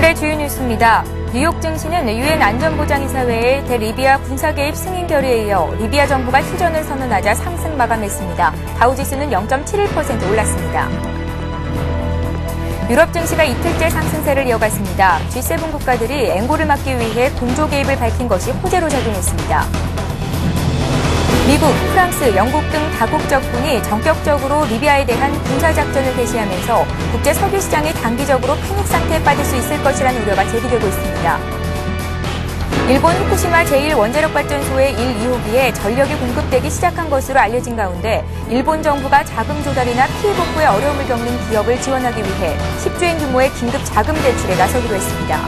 오늘의 주요 뉴스입니다. 뉴욕 증시는 유엔 안전보장이사회의 대리비아 군사 개입 승인 결의에 이어 리비아 정부가 휴전을 선언하자 상승 마감했습니다. 다우지수는 0.71% 올랐습니다. 유럽 증시가 이틀째 상승세를 이어갔습니다. G7 국가들이 앵고를 막기 위해 공조 개입을 밝힌 것이 호재로 작용했습니다. 미국, 프랑스, 영국 등 다국 적군이 전격적으로 리비아에 대한 군사작전을 개시하면서 국제 석유 시장이 단기적으로 패닉 상태에 빠질 수 있을 것이라는 우려가 제기되고 있습니다. 일본 후쿠시마 제1원자력발전소의 1, 2호기에 전력이 공급되기 시작한 것으로 알려진 가운데 일본 정부가 자금 조달이나 피해 복구에 어려움을 겪는 기업을 지원하기 위해 10조엔 규모의 긴급 자금 대출에 나서기로 했습니다.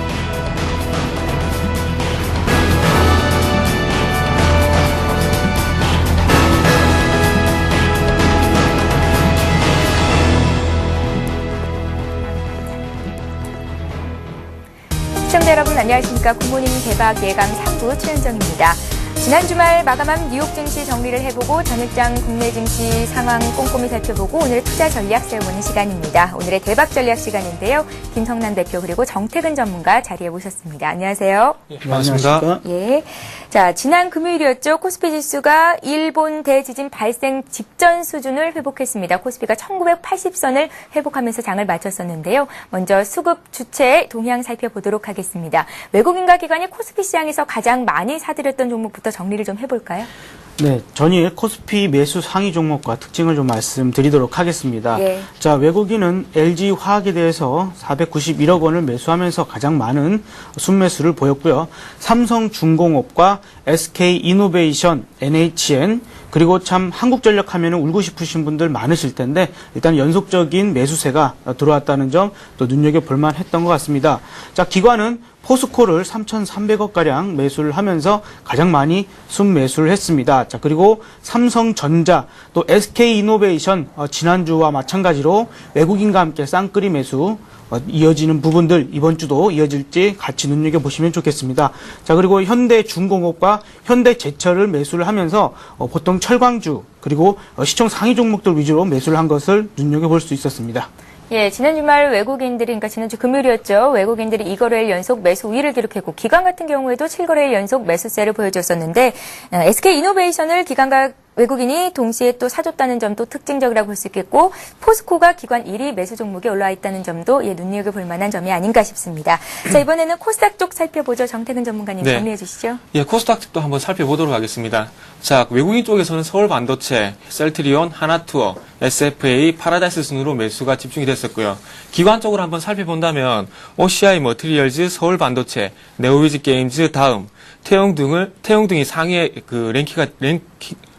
시청자 여러분 안녕하십니까. 굿모닝 대박 예감 3부 최은정입니다. 지난 주말 마감한 뉴욕 증시 정리를 해보고 전일장 국내 증시 상황 꼼꼼히 살펴보고 오늘 투자 전략 세워보는 시간입니다. 오늘의 대박 전략 시간인데요. 김성남 대표 그리고 정태근 전문가 자리에 모셨습니다. 안녕하세요. 예, 반갑습니다. 예. 자, 지난 금요일이었죠. 코스피 지수가 일본 대지진 발생 직전 수준을 회복했습니다. 코스피가 1980선을 회복하면서 장을 마쳤었는데요. 먼저 수급 주체 동향 살펴보도록 하겠습니다. 외국인과 기관이 코스피 시장에서 가장 많이 사들였던 종목부터 정리를 좀 해볼까요? 네, 전일 코스피 매수 상위 종목과 특징을 좀 말씀드리도록 하겠습니다. 예. 자, 외국인은 LG화학에 대해서 491억 원을 매수하면서 가장 많은 순매수를 보였고요. 삼성중공업과 SK이노베이션, NHN, 그리고 참 한국전력 하면은 울고 싶으신 분들 많으실 텐데 일단 연속적인 매수세가 들어왔다는 점 또 눈여겨볼 만했던 것 같습니다. 자, 기관은 포스코를 3,300억가량 매수를 하면서 가장 많이 순매수를 했습니다. 자, 그리고 삼성전자, 또 SK이노베이션, 지난주와 마찬가지로 외국인과 함께 쌍끌이 매수, 이어지는 부분들 이번 주도 이어질지 같이 눈여겨보시면 좋겠습니다. 자, 그리고 현대중공업과 현대제철을 매수를 하면서 보통 철광주, 그리고 시총 상위 종목들 위주로 매수를 한 것을 눈여겨볼 수 있었습니다. 예, 지난 주말 외국인들이, 그러니까 지난주 금요일이었죠. 외국인들이 2거래일 연속 매수 우위를 기록했고, 기관 같은 경우에도 7거래일 연속 매수세를 보여줬었는데, SK이노베이션을 기관과 외국인이 동시에 또 사줬다는 점도 특징적이라고 볼 수 있겠고, 포스코가 기관 1위 매수 종목에 올라와 있다는 점도 눈여겨볼 만한 점이 아닌가 싶습니다. 자, 이번에는 코스닥 쪽 살펴보죠. 정태근 전문가님 네. 정리해 주시죠. 예, 코스닥 쪽도 한번 살펴보도록 하겠습니다. 자, 외국인 쪽에서는 서울반도체, 셀트리온, 하나투어, SFA, 파라다이스 순으로 매수가 집중이 됐었고요. 기관 쪽으로 한번 살펴본다면 OCI 머티리얼즈, 서울반도체, 네오위즈 게임즈 다음, 태용 등이 상위에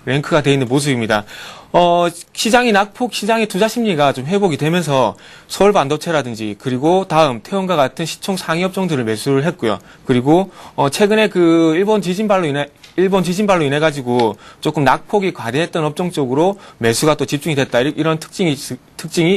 랭크가 되어 있는 모습입니다. 시장이 낙폭, 시장의 투자 심리가 좀 회복이 되면서 서울 반도체라든지 그리고 다음 태원과 같은 시총 상위 업종들을 매수를 했고요. 그리고 최근에 그 일본 지진발로 인해 가지고 조금 낙폭이 과대했던 업종 쪽으로 매수가 또 집중이 됐다. 이런 특징이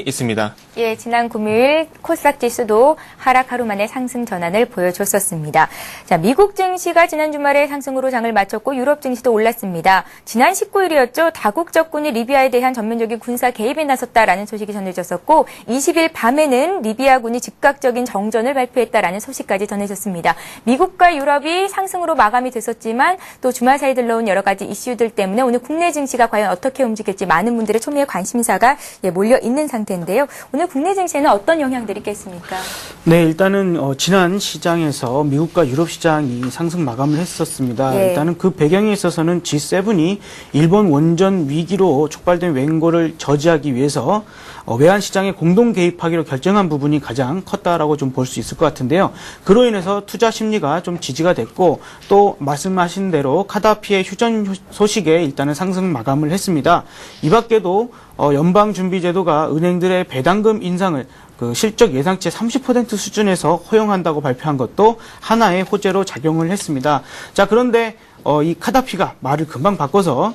있습니다. 예, 지난 금요일 코스닥 지수도 하락 하루 만에 상승 전환을 보여줬었습니다. 자, 미국 증시가 지난 주말에 상승으로 장을 마쳤고 유럽 증시도 올랐습니다. 지난 19일이었죠. 다국 적군이 리비아에 대한 전면적인 군사 개입에 나섰다라는 소식이 전해졌었고 20일 밤에는 리비아군이 즉각적인 정전을 발표했다라는 소식까지 전해졌습니다. 미국과 유럽이 상승으로 마감이 됐었지만 또 주말 사이 들러온 여러 가지 이슈들 때문에 오늘 국내 증시가 과연 어떻게 움직일지 많은 분들의 초미의 관심사가 몰려 있는 상태인데요. 오늘 국내 증시에는 어떤 영향들이 있겠습니까? 네, 일단은 지난 시장에서 미국과 유럽 시장이 상승 마감을 했었습니다. 예. 일단은 그 배경에 있어서는 G7이 일본 원전 위기로 촉발된 웬고를 저지하기 위해서 외환 시장에 공동 개입하기로 결정한 부분이 가장 컸다라고 좀 볼 수 있을 것 같은데요. 그로 인해서 투자 심리가 좀 지지가 됐고 또 말씀하신 대로 카다피의 휴전 소식에 일단은 상승 마감을 했습니다. 이 밖에도 연방준비제도가 은행들의 배당금 인상을 그 실적 예상치 30% 수준에서 허용한다고 발표한 것도 하나의 호재로 작용을 했습니다. 자, 그런데 이 카다피가 말을 금방 바꿔서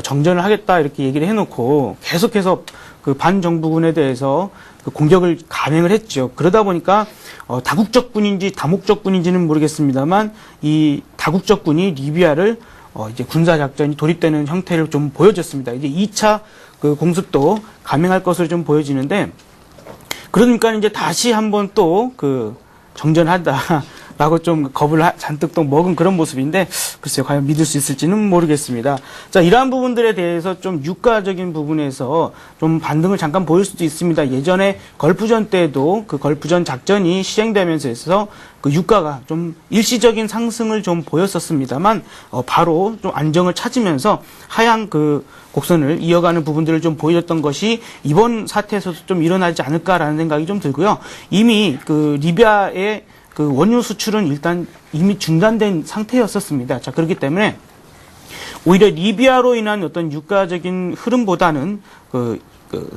정전을 하겠다 이렇게 얘기를 해놓고 계속해서 그 반정부군에 대해서 그 공격을 감행을 했죠. 그러다 보니까 다국적군인지 다목적군인지는 모르겠습니다만 이 다국적군이 리비아를 이제 군사작전이 돌입되는 형태를 좀 보여줬습니다. 이제 2차 그 공습도 감행할 것으로 좀 보여지는데 그러니까 이제 다시 한번 또 그 정전하다라고 좀 겁을 잔뜩 또 먹은 그런 모습인데 글쎄요, 과연 믿을 수 있을지는 모르겠습니다. 자, 이러한 부분들에 대해서 좀 유가적인 부분에서 좀 반등을 잠깐 보일 수도 있습니다. 예전에 걸프전 때도 그 걸프전 작전이 시행되면서 해서 그 유가가 좀 일시적인 상승을 좀 보였었습니다만 바로 좀 안정을 찾으면서 하향 그 곡선을 이어가는 부분들을 좀 보여줬던 것이 이번 사태에서도 좀 일어나지 않을까라는 생각이 좀 들고요. 이미 그 리비아의 그 원유 수출은 일단 이미 중단된 상태였었습니다. 자, 그렇기 때문에 오히려 리비아로 인한 어떤 유가적인 흐름보다는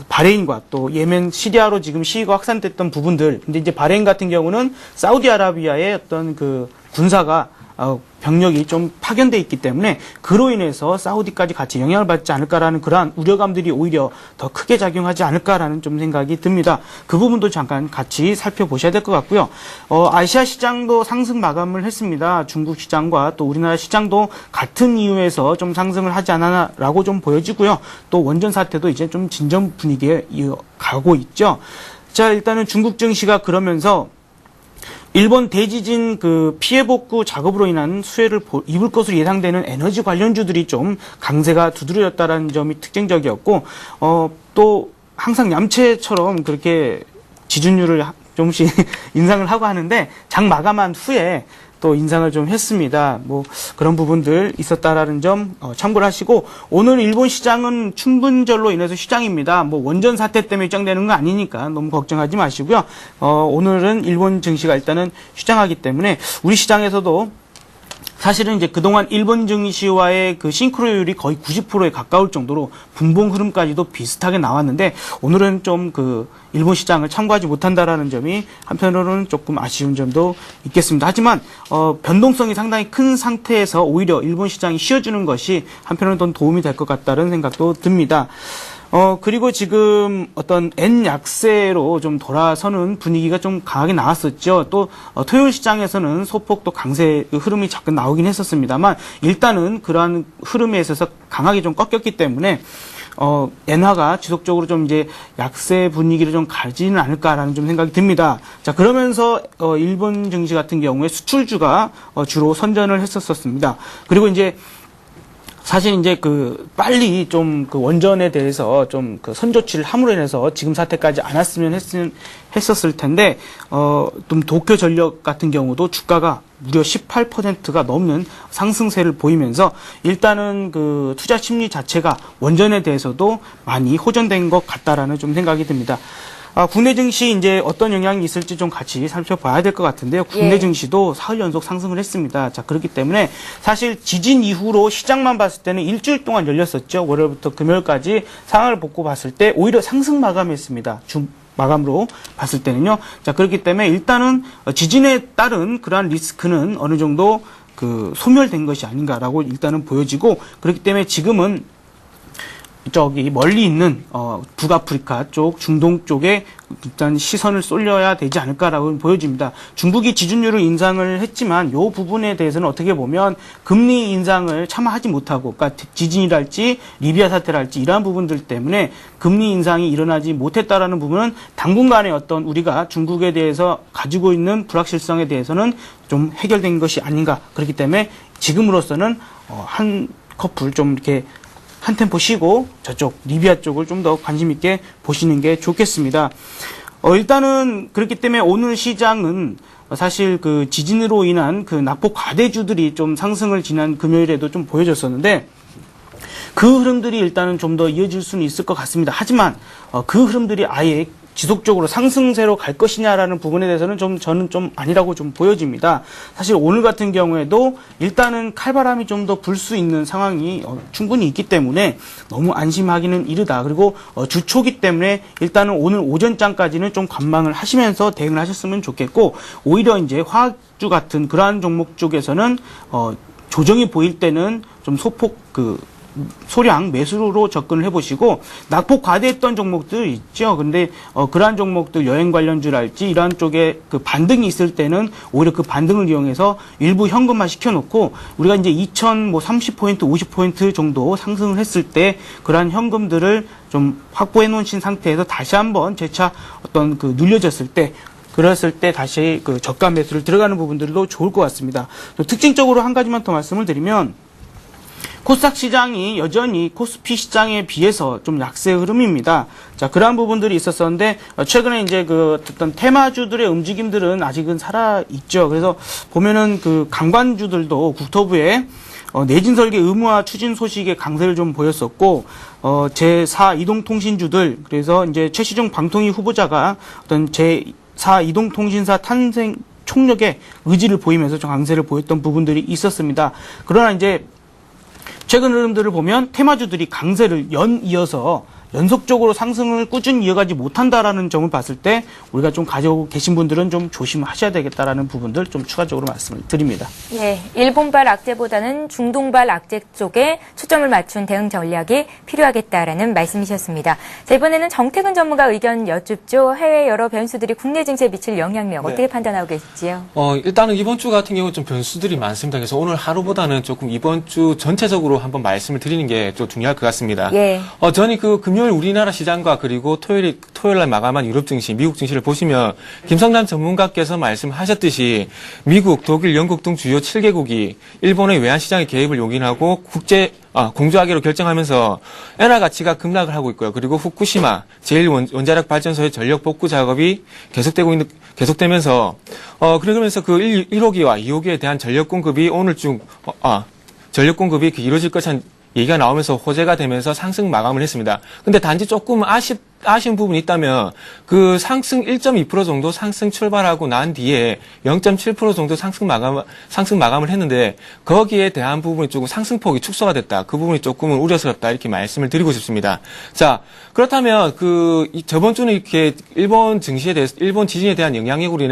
바레인과 또 예멘, 시리아로 지금 시위가 확산됐던 부분들. 근데 이제 바레인 같은 경우는 사우디아라비아의 어떤 그 군사가 병력이 좀 파견돼 있기 때문에 그로 인해서 사우디까지 같이 영향을 받지 않을까라는 그러한 우려감들이 오히려 더 크게 작용하지 않을까라는 좀 생각이 듭니다. 그 부분도 잠깐 같이 살펴보셔야 될 것 같고요. 아시아 시장도 상승 마감을 했습니다. 중국 시장과 또 우리나라 시장도 같은 이유에서 좀 상승을 하지 않았나라고 좀 보여지고요. 또 원전 사태도 이제 좀 진정 분위기에 가고 있죠. 자, 일단은 중국 증시가 그러면서 일본 대지진 그 피해 복구 작업으로 인한 수혜를 입을 것으로 예상되는 에너지 관련주들이 좀 강세가 두드러졌다는 점이 특징적이었고, 또 항상 얌체처럼 그렇게 지준율을 조금씩 인상을 하고 하는데 장 마감한 후에 또 인상을 좀 했습니다. 뭐 그런 부분들 있었다라는 점 참고를 하시고, 오늘 일본 시장은 춘분절로 인해서 휴장입니다. 뭐 원전 사태 때문에 휴장되는 거 아니니까 너무 걱정하지 마시고요. 오늘은 일본 증시가 일단은 휴장하기 때문에 우리 시장에서도 사실은 이제 그동안 일본 증시와의 그 싱크로율이 거의 90%에 가까울 정도로 분봉 흐름까지도 비슷하게 나왔는데 오늘은 좀 그 일본 시장을 참고하지 못한다라는 점이 한편으로는 조금 아쉬운 점도 있겠습니다. 하지만 변동성이 상당히 큰 상태에서 오히려 일본 시장이 쉬어주는 것이 한편으로는 더 도움이 될 것 같다는 생각도 듭니다. 그리고 지금 어떤 N 약세로 좀 돌아서는 분위기가 좀 강하게 나왔었죠. 또 토요일 시장에서는 소폭 또 강세 흐름이 잠깐 나오긴 했었습니다만 일단은 그러한 흐름에 있어서 강하게 좀 꺾였기 때문에 엔화가 지속적으로 좀 이제 약세 분위기를 좀 가지는 않을까라는 좀 생각이 듭니다. 자, 그러면서 일본 증시 같은 경우에 수출주가 주로 선전을 했었습니다. 그리고 이제 사실 이제 빨리 좀 원전에 대해서 좀 선조치를 함으로 인해서 지금 사태까지 안 왔으면 했었을 텐데, 좀 도쿄 전력 같은 경우도 주가가 무려 18%가 넘는 상승세를 보이면서 일단은 투자 심리 자체가 원전에 대해서도 많이 호전된 것 같다라는 좀 생각이 듭니다. 국내 증시 이제 어떤 영향이 있을지 좀 같이 살펴봐야 될 것 같은데요. 국내 증시도 사흘 연속 상승을 했습니다. 자, 그렇기 때문에 사실 지진 이후로 시장만 봤을 때는 일주일 동안 열렸었죠. 월요일부터 금요일까지 상황을 보고 봤을 때 오히려 상승 마감했습니다. 마감으로 봤을 때는요. 자, 그렇기 때문에 일단은 지진에 따른 그러한 리스크는 어느 정도 소멸된 것이 아닌가라고 일단은 보여지고, 그렇기 때문에 지금은 저기 멀리 있는 북아프리카 쪽, 중동 쪽에 일단 시선을 쏠려야 되지 않을까라고 보여집니다. 중국이 지준율을 인상을 했지만 이 부분에 대해서는 어떻게 보면 금리 인상을 차마 하지 못하고, 그러니까 지진이랄지 리비아 사태랄지 이러한 부분들 때문에 금리 인상이 일어나지 못했다라는 부분은 당분간의 어떤 우리가 중국에 대해서 가지고 있는 불확실성에 대해서는 좀 해결된 것이 아닌가. 그렇기 때문에 지금으로서는 한 커플 좀 이렇게 한 템포 쉬고 저쪽 리비아 쪽을 좀 더 관심 있게 보시는 게 좋겠습니다. 일단은 그렇기 때문에 오늘 시장은 사실 지진으로 인한 낙폭 과대주들이 좀 상승을 지난 금요일에도 좀 보여졌었는데 그 흐름들이 일단은 좀 더 이어질 수는 있을 것 같습니다. 하지만 그 흐름들이 아예 지속적으로 상승세로 갈 것이냐라는 부분에 대해서는 저는 좀 아니라고 좀 보여집니다. 사실 오늘 같은 경우에도 일단은 칼바람이 좀 더 불 수 있는 상황이 충분히 있기 때문에 너무 안심하기는 이르다. 그리고 주 초기 때문에 일단은 오늘 오전장까지는 좀 관망을 하시면서 대응을 하셨으면 좋겠고, 오히려 이제 화학주 같은 그러한 종목 쪽에서는 조정이 보일 때는 좀 소폭 소량 매수로 접근을 해보시고, 낙폭 과대했던 종목들 있죠. 근데 그러한 종목들 여행 관련주랄지 이러한 쪽에 반등이 있을 때는 오히려 그 반등을 이용해서 일부 현금화 시켜놓고, 우리가 이제 2030포인트, 50포인트 정도 상승을 했을 때 그러한 현금들을 좀 확보해 놓으신 상태에서 다시 한번 재차 어떤 눌려졌을 때 그랬을 때 다시 그 저가 매수를 들어가는 부분들도 좋을 것 같습니다. 또 특징적으로 한 가지만 더 말씀을 드리면 코스닥 시장이 여전히 코스피 시장에 비해서 좀 약세 흐름입니다. 자, 그러한 부분들이 있었었는데, 최근에 이제 그 어떤 테마주들의 움직임들은 아직은 살아있죠. 그래서 보면은 그 강관주들도 국토부에 내진 설계 의무화 추진 소식에 강세를 좀 보였었고, 제4 이동통신주들, 그래서 이제 최시중 방통위 후보자가 어떤 제4 이동통신사 탄생 총력에 의지를 보이면서 좀 강세를 보였던 부분들이 있었습니다. 그러나 이제 최근 흐름들을 보면 테마주들이 강세를 연이어서 연속적으로 상승을 꾸준히 이어가지 못한다라는 점을 봤을 때 우리가 좀 가지고 계신 분들은 좀 조심하셔야 되겠다라는 부분들 좀 추가적으로 말씀을 드립니다. 예, 일본발 악재보다는 중동발 악재 쪽에 초점을 맞춘 대응 전략이 필요하겠다라는 말씀이셨습니다. 자, 이번에는 정태근 전문가 의견 여쭙죠. 해외 여러 변수들이 국내 증시에 미칠 영향력 어떻게 판단하고 계실지요? 일단은 이번 주 같은 경우는 좀 변수들이 많습니다. 그래서 오늘 하루보다는 조금 이번 주 전체적으로 한번 말씀을 드리는 게 좀 중요할 것 같습니다. 예. 저는 그 금요일 우리나라 시장과 그리고 토요일 날 마감한 유럽 증시, 미국 증시를 보시면 김성남 전문가께서 말씀하셨듯이 미국, 독일, 영국 등 주요 7개국이 일본의 외환 시장의 개입을 용인하고 공조하기로 결정하면서 엔화 가치가 급락을 하고 있고요. 그리고 후쿠시마 제1원자력 발전소의 전력 복구 작업이 계속되면서 그러면서 그 1호기와 2호기에 대한 전력 공급이 전력 공급이 이루어질 것이란 얘기가 나오면서 호재가 되면서 상승 마감을 했습니다. 근데 단지 조금 아쉬운 부분이 있다면 그 상승 1.2% 정도 상승 출발하고 난 뒤에 0.7% 정도 상승 마감을 했는데 거기에 대한 부분이 조금 상승폭이 축소가 됐다. 그 부분이 조금은 우려스럽다. 이렇게 말씀을 드리고 싶습니다. 자, 그렇다면 저번 주는 이렇게 일본 지진에 대한 영향력으로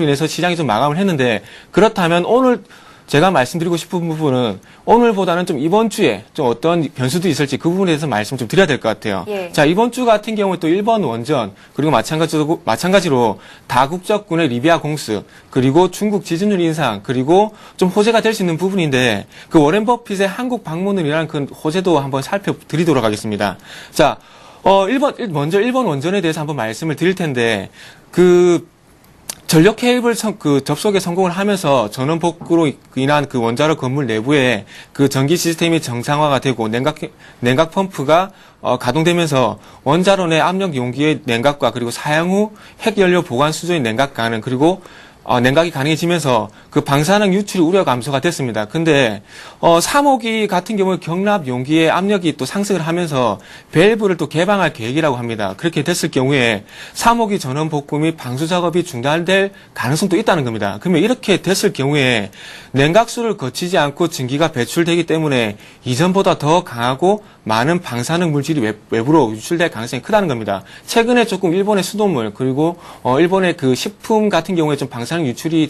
인해서 시장이 좀 마감을 했는데 그렇다면 오늘 제가 말씀드리고 싶은 부분은 오늘보다는 좀 이번 주에 좀 어떤 변수들이 있을지 그 부분에 대해서 말씀을 좀 드려야 될 것 같아요. 예. 자, 이번 주 같은 경우에 또 일본 원전, 그리고 마찬가지로 다국적군의 리비아 공습, 그리고 중국 지준율 인상, 그리고 좀 호재가 될 수 있는 부분인데 그 워렌 버핏의 한국 방문이라는 그 호재도 한번 살펴드리도록 하겠습니다. 자, 먼저 일본 원전에 대해서 한번 말씀을 드릴 텐데 전력 케이블 접속에 성공을 하면서 전원 복구로 인한 그 원자로 건물 내부에 그 전기 시스템이 정상화가 되고 냉각 펌프가 가동되면서 원자로 내 압력 용기의 냉각과 그리고 사용 후 핵연료 보관 수조의 냉각 가능 그리고 냉각이 가능해지면서 그 방사능 유출 우려 감소가 됐습니다. 근데 3호기 같은 경우에 경납 용기의 압력이 또 상승을 하면서 밸브를 또 개방할 계획이라고 합니다. 그렇게 됐을 경우에 3호기 전원 복구 및 방수 작업이 중단될 가능성도 있다는 겁니다. 그러면 이렇게 됐을 경우에 냉각수를 거치지 않고 증기가 배출되기 때문에 이전보다 더 강하고 많은 방사능 물질이 외부로 유출될 가능성이 크다는 겁니다. 최근에 조금 일본의 수돗물 그리고 일본의 그 식품 같은 경우에 좀 방사능 유출이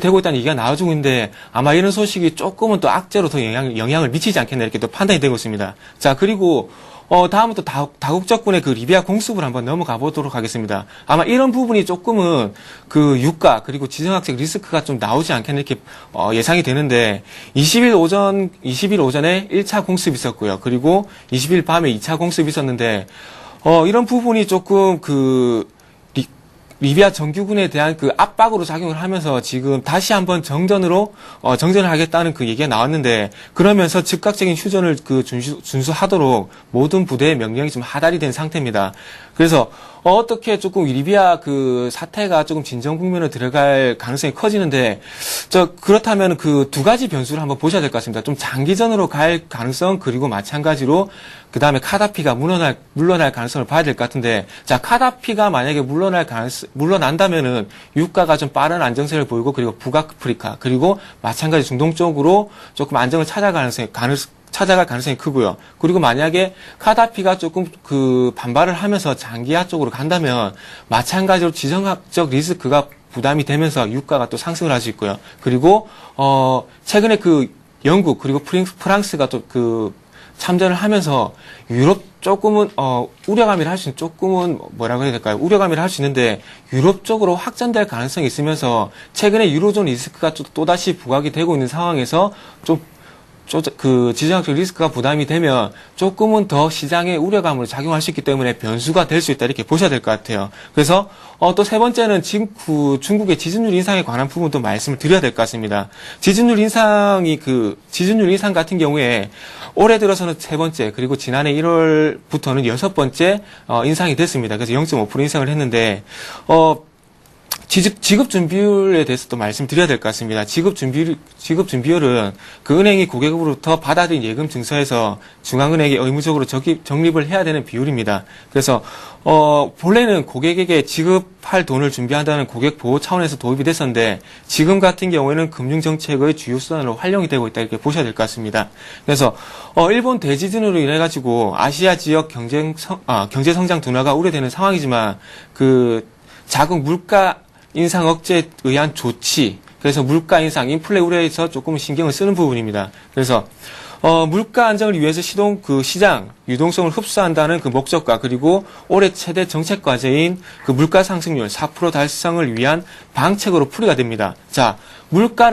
되고 있다는 얘기가 나와주고 있는데 아마 이런 소식이 조금은 또 악재로 더 영향을 미치지 않겠나 이렇게 또 판단이 되고 있습니다. 자, 그리고 다음은 또 다국적군의 그 리비아 공습을 한번 넘어가 보도록 하겠습니다. 아마 이런 부분이 조금은 그 유가 그리고 지정학적 리스크가 좀 나오지 않겠나 이렇게 예상이 되는데 20일 오전에 1차 공습이 있었고요. 그리고 20일 밤에 2차 공습이 있었는데 이런 부분이 조금 리비아 정규군에 대한 그 압박으로 작용을 하면서 지금 다시 한번 정전을 하겠다는 그 얘기가 나왔는데 그러면서 즉각적인 휴전을 준수하도록 모든 부대의 명령이 좀 하달이 된 상태입니다. 그래서 어떻게 조금 리비아 그 사태가 조금 진정 국면으로 들어갈 가능성이 커지는데 그렇다면 그 두 가지 변수를 한번 보셔야 될 것 같습니다. 좀 장기전으로 갈 가능성 그리고 마찬가지로 그 다음에 카다피가 물러날 가능성을 봐야 될 것 같은데 자, 카다피가 만약에 물러난다면은 유가가 좀 빠른 안정세를 보이고 그리고 북아프리카 그리고 마찬가지 중동 쪽으로 조금 안정을 찾아갈 가능성이 크고요. 그리고 만약에 카다피가 조금 반발을 하면서 장기화 쪽으로 간다면 마찬가지로 지정학적 리스크가 부담이 되면서 유가가 또 상승을 할 수 있고요. 그리고 최근에 영국 그리고 프랑스가 또 참전을 하면서 유럽 조금은 우려감이라 할 수 있는 조금은 뭐라고 해야 될까요? 우려감이라 할 수 있는데 유럽 쪽으로 확전될 가능성이 있으면서 최근에 유로존 리스크가 또다시 부각이 되고 있는 상황에서 좀 지정학적 리스크가 부담이 되면 조금은 더 시장의 우려감으로 작용할 수 있기 때문에 변수가 될 수 있다 이렇게 보셔야 될 것 같아요. 그래서 또 세 번째는 지금 중국의 지준율 인상에 관한 부분도 말씀을 드려야 될 것 같습니다. 지준율 인상 같은 경우에 올해 들어서는 세 번째, 그리고 지난해 1월부터는 여섯 번째 인상이 됐습니다. 그래서 0.5% 인상을 했는데 지급 준비율에 대해서도 말씀드려야 될 것 같습니다. 지급 준비율은 그 은행이 고객으로부터 받아들인 예금 증서에서 중앙은행이 의무적으로 적립을 해야 되는 비율입니다. 그래서 본래는 고객에게 지급할 돈을 준비한다는 고객 보호 차원에서 도입이 됐었는데 지금 같은 경우에는 금융 정책의 주요 수단으로 활용이 되고 있다 이렇게 보셔야 될 것 같습니다. 그래서 일본 대지진으로 인해 가지고 아시아 지역 경제 성장 둔화가 우려되는 상황이지만 그 자국 물가 인상 억제에 의한 조치, 그래서 물가 인상, 인플레 우려에서 조금 신경을 쓰는 부분입니다. 그래서 물가 안정을 위해서 시장 유동성을 흡수한다는 그 목적과 그리고 올해 최대 정책 과제인 그 물가 상승률 4% 달성을 위한 방책으로 풀이가 됩니다. 자, 물가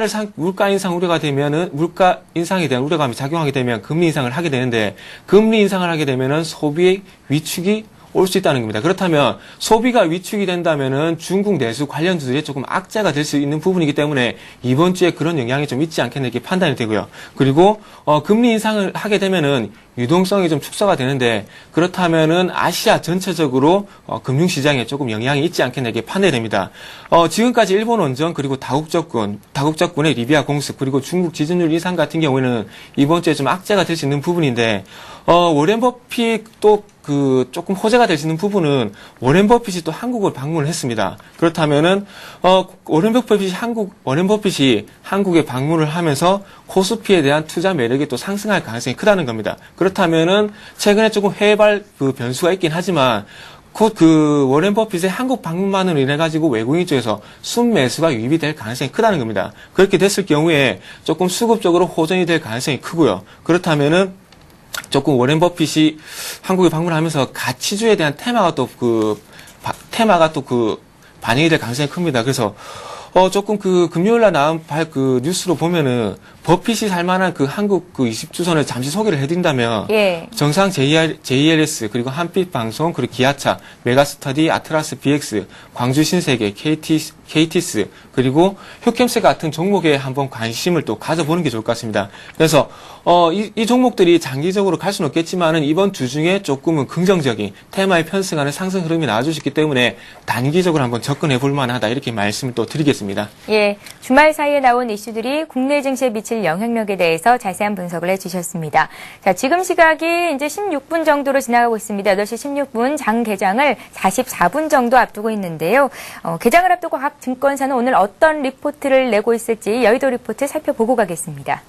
인상 우려가 되면은 물가 인상에 대한 우려감이 작용하게 되면 금리 인상을 하게 되는데 금리 인상을 하게 되면은 소비 위축이 올 수 있다는 겁니다. 그렇다면 소비가 위축이 된다면은 중국 내수 관련주들이 조금 악재가 될 수 있는 부분이기 때문에 이번 주에 그런 영향이 좀 있지 않겠나 이렇게 판단이 되고요. 그리고 금리 인상을 하게 되면은 유동성이 좀 축소가 되는데 그렇다면은 아시아 전체적으로 금융시장에 조금 영향이 있지 않겠나 이렇게 판단이 됩니다. 지금까지 일본 원전 그리고 다국적군의 리비아 공습 그리고 중국 지준율 인상 같은 경우에는 이번 주에 좀 악재가 될 수 있는 부분인데 워렌 버핏도 조금 호재가 될 수 있는 부분은 워렌 버핏이 또 한국을 방문을 했습니다. 그렇다면은 워렌 버핏이 한국에 방문을 하면서 코스피에 대한 투자 매력이 또 상승할 가능성이 크다는 겁니다. 그렇다면은 최근에 조금 해외발 변수가 있긴 하지만 곧 워렌 버핏의 한국 방문만으로 인해 가지고 외국인 쪽에서 순매수가 유입이 될 가능성이 크다는 겁니다. 그렇게 됐을 경우에 조금 수급적으로 호전이 될 가능성이 크고요. 그렇다면은 조금 워렌 버핏이 한국에 방문하면서 가치주에 대한 테마가 또 반영이 될 가능성이 큽니다. 그래서 조금 금요일날 나온 뉴스로 보면은 버핏이 살만한 한국 20주선을 잠시 소개를 해드린다면 예. 정상 JLS 그리고 한빛방송 그리고 기아차 메가스터디 아트라스 BX 광주 신세계 KTS 그리고 휴캠스 같은 종목에 한번 관심을 또 가져보는 게 좋을 것 같습니다. 그래서 이 종목들이 장기적으로 갈 수는 없겠지만은 이번 주 중에 조금은 긍정적인 테마에 편승하는 상승 흐름이 나와주셨기 때문에 단기적으로 한번 접근해 볼 만하다 이렇게 말씀을 또 드리겠습니다. 예, 주말 사이에 나온 이슈들이 국내 증시에 미칠 영향력에 대해서 자세한 분석을 해주셨습니다. 자, 지금 시각이 이제 16분 정도로 지나가고 있습니다. 8시 16분 장 개장을 44분 정도 앞두고 있는데요. 개장을 앞두고 각 증권사는 오늘 어떤 리포트를 내고 있을지 여의도 리포트 살펴보고 가겠습니다.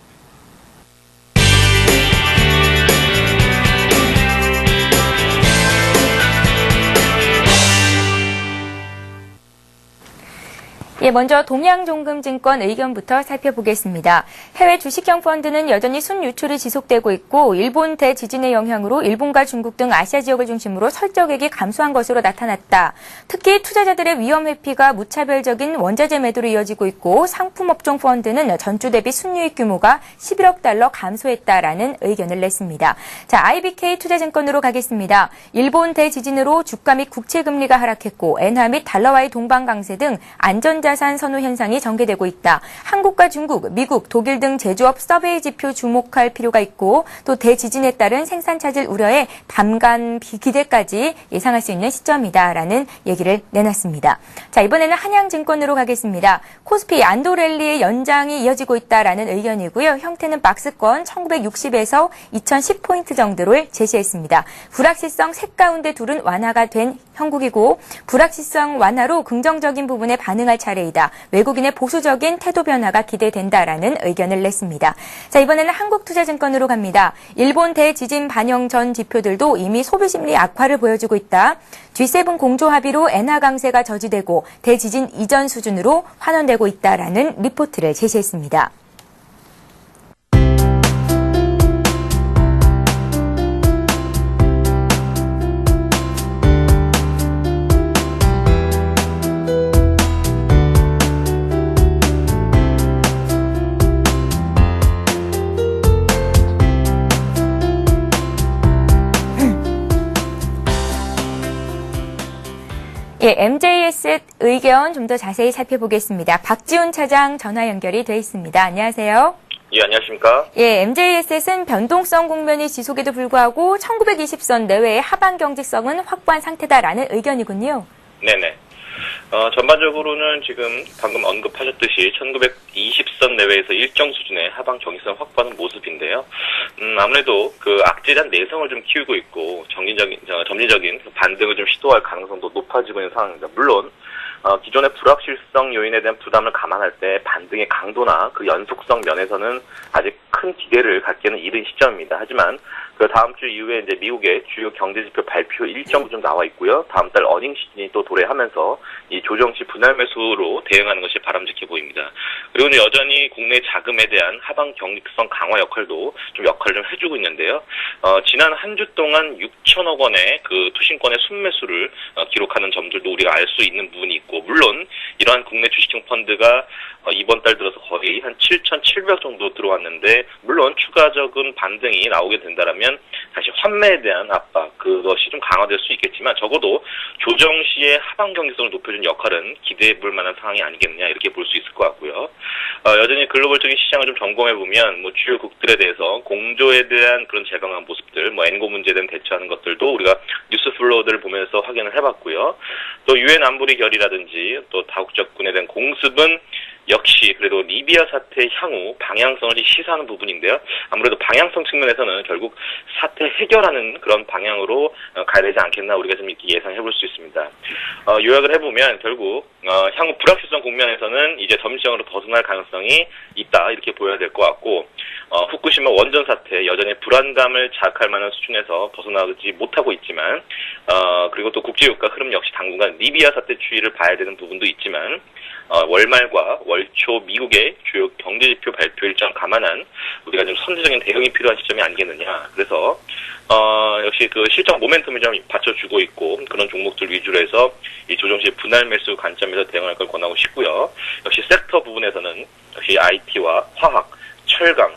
예, 먼저 동양종금증권 의견부터 살펴보겠습니다. 해외 주식형 펀드는 여전히 순유출이 지속되고 있고 일본 대지진의 영향으로 일본과 중국 등 아시아 지역을 중심으로 설적액이 감소한 것으로 나타났다. 특히 투자자들의 위험 회피가 무차별적인 원자재 매도로 이어지고 있고 상품업종 펀드는 전주 대비 순유익 규모가 11억 달러 감소했다라는 의견을 냈습니다. 자, IBK 투자증권으로 가겠습니다. 일본 대지진으로 주가 및 국채금리가 하락했고 엔화 및 달러와의 동반 강세 등 안전자산 선호 현상이 전개되고 있다. 한국과 중국, 미국, 독일 등 제조업 서베이 지표 주목할 필요가 있고 또 대지진에 따른 생산 차질 우려에 반감 기대까지 예상할 수 있는 시점이다라는 얘기를 내놨습니다. 자, 이번에는 한양증권으로 가겠습니다. 코스피 안도랠리의 연장이 이어지고 있다라는 의견이고요. 형태는 박스권 1960에서 2010포인트 정도를 제시했습니다. 불확실성 셋 가운데 둘은 완화가 된 형국이고 불확실성 완화로 긍정적인 부분에 반응할 차례이다. 외국인의 보수적인 태도 변화가 기대된다라는 의견을 냈습니다. 자, 이번에는 한국투자증권으로 갑니다. 일본 대지진 반영 전 지표들도 이미 소비심리 악화를 보여주고 있다. G7 공조 합의로 엔화 강세가 저지되고 대지진 이전 수준으로 환원되고 있다라는 리포트를 제시했습니다. 예, MJS 의견 좀 더 자세히 살펴보겠습니다. 박지훈 차장 전화 연결이 돼 있습니다. 안녕하세요. 예, 안녕하십니까? 예, MJS는 변동성 국면이 지속에도 불구하고 1920선 내외의 하방 경직성은 확보한 상태다라는 의견이군요. 네네. 전반적으로는 지금 방금 언급하셨듯이 1920선 내외에서 일정 수준의 하방 경직성을 확보하는 모습인데요. 아무래도 그 악재에 대한 내성을 좀 키우고 있고 점진적인 반등을 좀 시도할 가능성도 높아지고 있는 상황입니다. 물론 기존의 불확실성 요인에 대한 부담을 감안할 때 반등의 강도나 그 연속성 면에서는 아직 큰 기대를 갖기에는 이른 시점입니다. 하지만 그 다음 주 이후에 이제 미국의 주요 경제지표 발표 일정도 좀 나와 있고요. 다음 달 어닝 시즌이 또 도래하면서 이 조정시 분할 매수로 대응하는 것이 바람직해 보입니다. 그리고 여전히 국내 자금에 대한 하방 경직성 강화 역할도 좀 역할을 좀 해주고 있는데요. 지난 한 주 동안 6천억 원의 그 투신권의 순매수를 기록하는 점들도 우리가 알 수 있는 부분이 있고, 물론 이러한 국내 주식형 펀드가 이번 달 들어서 거의 한 7,700 정도 들어왔는데, 물론 추가적인 반등이 나오게 된다라면 다시 환매에 대한 압박, 그것이 좀 강화될 수 있겠지만 적어도 조정 시에 하방 경직성을 높여준 역할은 기대해 볼 만한 상황이 아니겠느냐, 이렇게 볼 수 있을 것 같고요. 여전히 글로벌적인 시장을 좀 점검해 보면 주요 국들에 대해서 공조에 대한 그런 재방한 모습들, 엔고 문제에 대한 대처하는 것들도 우리가 뉴스 플로우들을 보면서 확인을 해봤고요. 또 유엔 안보리 결의라든지 또 다국적군에 대한 공습은 역시 그래도 리비아 사태 향후 방향성을 시사하는 부분인데요. 아무래도 방향성 측면에서는 결국 사태 해결하는 그런 방향으로 가야 되지 않겠나, 우리가 좀 이렇게 예상해 볼 수 있습니다. 요약을 해보면 결국 향후 불확실성 국면에서는 이제 점진적으로 벗어날 가능성이 있다, 이렇게 보여야 될 것 같고, 후쿠시마 원전 사태 여전히 불안감을 자극할 만한 수준에서 벗어나지 못하고 있지만, 그리고 또 국제유가 흐름 역시 당분간 리비아 사태 추이를 봐야 되는 부분도 있지만, 월말과 월초 미국의 주요 경제지표 발표 일정 감안한 우리가 좀 선제적인 대응이 필요한 시점이 아니겠느냐. 그래서 역시 그 실적 모멘텀을 좀 받쳐주고 있고, 그런 종목들 위주로 해서 이 조정시 분할 매수 관점에서 대응할 걸 권하고 싶고요. 역시 섹터 부분에서는 역시 IT와 화학, 철강,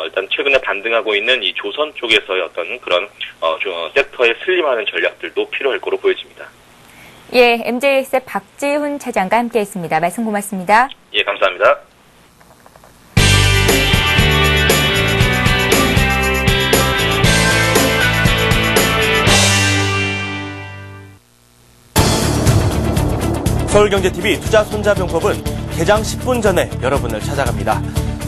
일단 최근에 반등하고 있는 이 조선 쪽에서의 어떤 그런 섹터에 슬림하는 전략들도 필요할 거로 보여집니다. 예, MJS의 박지훈 차장과 함께했습니다. 말씀 고맙습니다. 예, 감사합니다. 서울경제TV 투자 손자병법은 개장 10분 전에 여러분을 찾아갑니다.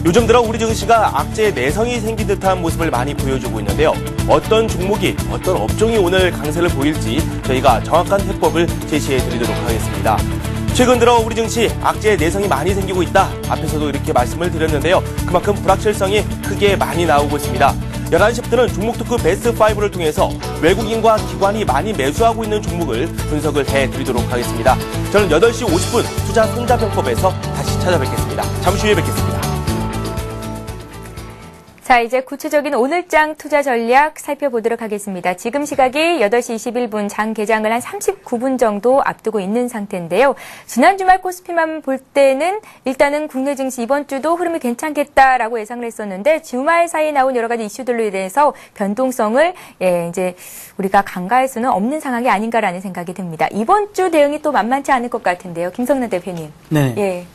요즘 들어 우리 증시가 악재의 내성이 생긴 듯한 모습을 많이 보여주고 있는데요. 어떤 종목이, 어떤 업종이 오늘 강세를 보일지 저희가 정확한 해법을 제시해 드리도록 하겠습니다. 최근 들어 우리 증시 악재의 내성이 많이 생기고 있다. 앞에서도 이렇게 말씀을 드렸는데요. 그만큼 불확실성이 크게 많이 나오고 있습니다. 11시부터는 종목특구 베스트5를 통해서 외국인과 기관이 많이 매수하고 있는 종목을 분석을 해드리도록 하겠습니다. 저는 8시 50분 투자 손자병법에서 다시 찾아뵙겠습니다. 잠시 후에 뵙겠습니다. 자, 이제 구체적인 오늘장 투자 전략 살펴보도록 하겠습니다. 지금 시각이 8시 21분, 장 개장을 한 39분 정도 앞두고 있는 상태인데요. 지난 주말 코스피만 볼 때는 일단은 국내 증시 이번 주도 흐름이 괜찮겠다라고 예상을 했었는데, 주말 사이에 나온 여러 가지 이슈들로 대해서 변동성을 이제 우리가 간과할 수는 없는 상황이 아닌가라는 생각이 듭니다. 이번 주 대응이 또 만만치 않을 것 같은데요. 김성래 대표님. 네. 예.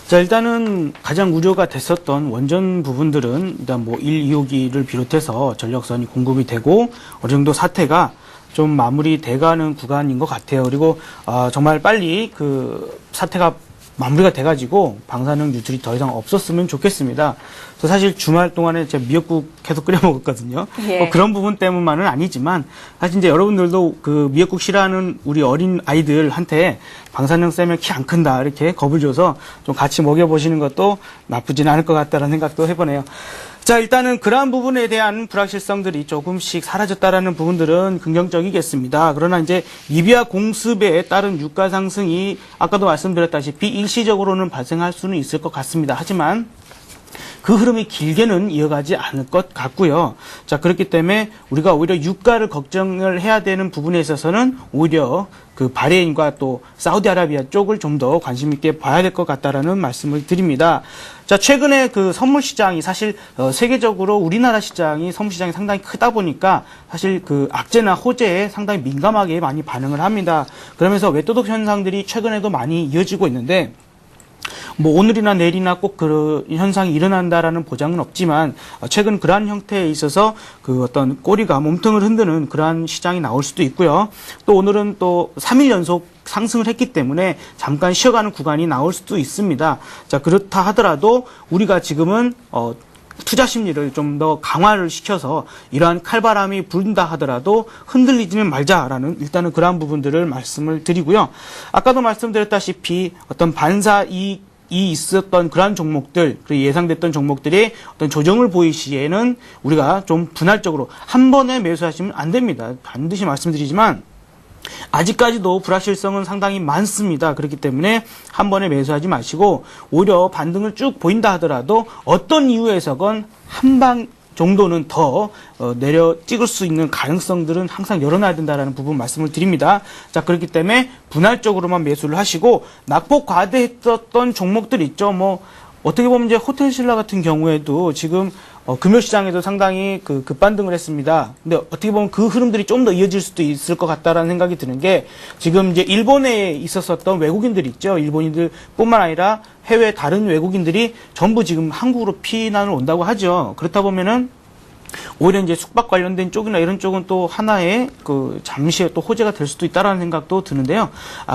자, 일단은 가장 우려가 됐었던 원전 부분들은 일단 1, 2호기를 비롯해서 전력선이 공급이 되고 어느 정도 사태가 좀 마무리돼가는 구간인 것 같아요. 그리고 정말 빨리 그 사태가 마무리가 돼가지고 방사능 유출이 더 이상 없었으면 좋겠습니다. 그래서 사실 주말 동안에 제가 미역국 계속 끓여 먹었거든요. 예. 그런 부분 때문만은 아니지만 사실 이제 여러분들도 그 미역국 싫어하는 우리 어린 아이들한테 방사능 쐬면 키 안 큰다 이렇게 겁을 줘서 좀 같이 먹여보시는 것도 나쁘지는 않을 것 같다는 생각도 해보네요. 자, 일단은 그러한 부분에 대한 불확실성들이 조금씩 사라졌다라는 부분들은 긍정적이겠습니다. 그러나 이제 리비아 공습에 따른 유가 상승이 아까도 말씀드렸다시피 일시적으로는 발생할 수는 있을 것 같습니다. 하지만 그 흐름이 길게는 이어가지 않을 것 같고요. 자, 그렇기 때문에 우리가 오히려 유가를 걱정을 해야 되는 부분에 있어서는 오히려 그 바레인과 또 사우디아라비아 쪽을 좀 더 관심 있게 봐야 될 것 같다라는 말씀을 드립니다. 자, 최근에 그 선물 시장이 사실 세계적으로 우리나라 시장이 선물 시장이 상당히 크다 보니까 사실 그 악재나 호재에 상당히 민감하게 많이 반응을 합니다. 그러면서 외도독 현상들이 최근에도 많이 이어지고 있는데 뭐 오늘이나 내일이나 꼭 그 현상이 일어난다라는 보장은 없지만 최근 그러한 형태에 있어서 그 어떤 꼬리가 몸통을 흔드는 그러한 시장이 나올 수도 있고요. 또 오늘은 또 3일 연속 상승을 했기 때문에 잠깐 쉬어가는 구간이 나올 수도 있습니다. 자, 그렇다 하더라도 우리가 지금은 투자 심리를 좀 더 강화를 시켜서 이러한 칼바람이 불다 하더라도 흔들리지는 말자라는 일단은 그러한 부분들을 말씀을 드리고요. 아까도 말씀드렸다시피 어떤 반사이익이 있었던 그러한 종목들, 그리고 예상됐던 종목들이 어떤 조정을 보일 시에는 우리가 좀 분할적으로 한 번에 매수하시면 안 됩니다. 반드시 말씀드리지만 아직까지도 불확실성은 상당히 많습니다. 그렇기 때문에 한 번에 매수하지 마시고 오히려 반등을 쭉 보인다 하더라도 어떤 이유에서건 한 방 정도는 더 내려 찍을 수 있는 가능성들은 항상 열어놔야 된다는 부분 말씀을 드립니다. 자, 그렇기 때문에 분할적으로만 매수를 하시고 낙폭 과대했었던 종목들 있죠. 뭐 어떻게 보면 이제 호텔신라 같은 경우에도 지금 금요 시장에도 상당히 그 급반등을 했습니다. 근데 어떻게 보면 그 흐름들이 좀 더 이어질 수도 있을 것 같다라는 생각이 드는 게 지금 이제 일본에 있었었던 외국인들 있죠. 일본인들뿐만 아니라 해외 다른 외국인들이 전부 지금 한국으로 피난을 온다고 하죠. 그렇다 보면은 오히려 이제 숙박 관련된 쪽이나 이런 쪽은 또 하나의 그 잠시의 또 호재가 될 수도 있다라는 생각도 드는데요.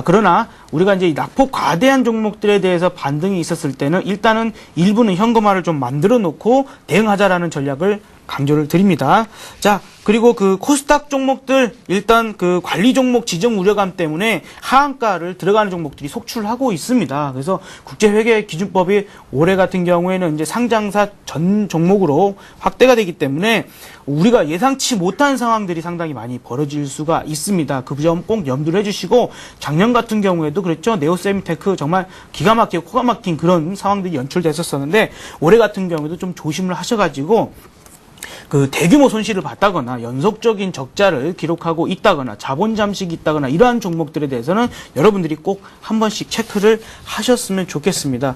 그러나 우리가 이제 낙폭 과대한 종목들에 대해서 반등이 있었을 때는 일단은 일부는 현금화를 좀 만들어 놓고 대응하자라는 전략을 강조를 드립니다. 자, 그리고 그 코스닥 종목들 일단 그 관리 종목 지정 우려감 때문에 하한가를 들어가는 종목들이 속출하고 있습니다. 그래서 국제회계기준법이 올해 같은 경우에는 이제 상장사 전 종목으로 확대가 되기 때문에 우리가 예상치 못한 상황들이 상당히 많이 벌어질 수가 있습니다. 그 점 꼭 염두를 해주시고 작년 같은 경우에도 그랬죠. 네오세미테크 정말 기가 막히고 코가 막힌 그런 상황들이 연출됐었었는데 올해 같은 경우에도 좀 조심을 하셔가지고 그 대규모 손실을 봤다거나 연속적인 적자를 기록하고 있다거나 자본 잠식이 있다거나 이러한 종목들에 대해서는 여러분들이 꼭 한 번씩 체크를 하셨으면 좋겠습니다.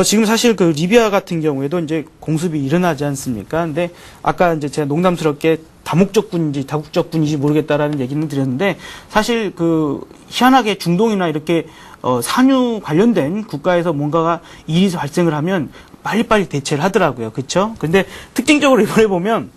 지금 사실 그 리비아 같은 경우에도 이제 공습이 일어나지 않습니까? 근데 아까 이제 제가 농담스럽게 다목적군인지 다국적군인지 모르겠다라는 얘기는 드렸는데 사실 그 희한하게 중동이나 이렇게 산유 관련된 국가에서 뭔가가 일이 발생을 하면 빨리빨리 대처를 하더라고요. 그렇죠? 근데 특징적으로 이번에 보면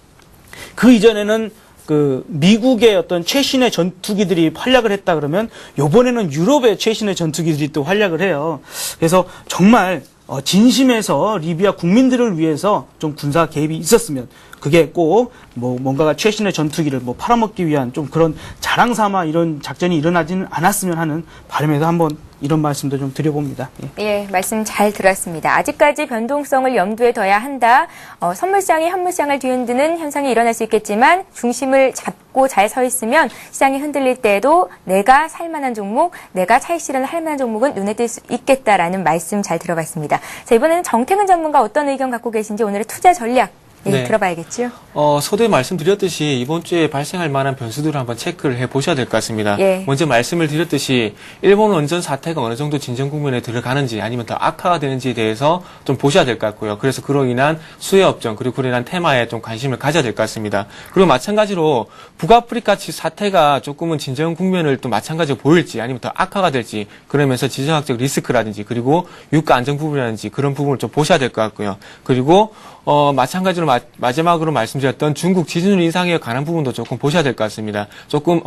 그 이전에는 그 미국의 어떤 최신의 전투기들이 활약을 했다 그러면 요번에는 유럽의 최신의 전투기들이 또 활약을 해요. 그래서 정말 진심에서 리비아 국민들을 위해서 좀 군사 개입이 있었으면 그게 꼭 뭐 뭔가가 최신의 전투기를 뭐 팔아먹기 위한 좀 그런 자랑 삼아 이런 작전이 일어나지는 않았으면 하는 바람에서 한번 이런 말씀도 좀 드려봅니다. 예, 말씀 잘 들었습니다. 아직까지 변동성을 염두에 둬야 한다. 선물시장이 현물시장을 뒤흔드는 현상이 일어날 수 있겠지만 중심을 잡고 잘 서 있으면 시장이 흔들릴 때에도 내가 살만한 종목, 내가 차익 실현을 할 만한 종목은 눈에 띌 수 있겠다라는 말씀 잘 들어봤습니다. 자, 이번에는 정태근 전문가 어떤 의견 갖고 계신지 오늘의 투자 전략 들어봐야겠죠. 서두에 말씀드렸듯이 이번 주에 발생할 만한 변수들을 한번 체크를 해보셔야 될 것 같습니다. 예. 먼저 말씀을 드렸듯이 일본 원전 사태가 어느 정도 진정 국면에 들어가는지 아니면 더 악화가 되는지에 대해서 좀 보셔야 될 것 같고요. 그래서 그로 인한 수혜 업종 그리고 그로 인한 테마에 좀 관심을 가져야 될 것 같습니다. 그리고 마찬가지로 북아프리카 사태가 조금은 진정 국면을 또 마찬가지로 보일지 아니면 더 악화가 될지 그러면서 지정학적 리스크라든지 그리고 유가 안정 부분이라든지 그런 부분을 좀 보셔야 될 것 같고요. 그리고 마찬가지로 마지막으로 말씀드렸던 중국 지준율 인상에 관한 부분도 조금 보셔야 될 것 같습니다. 조금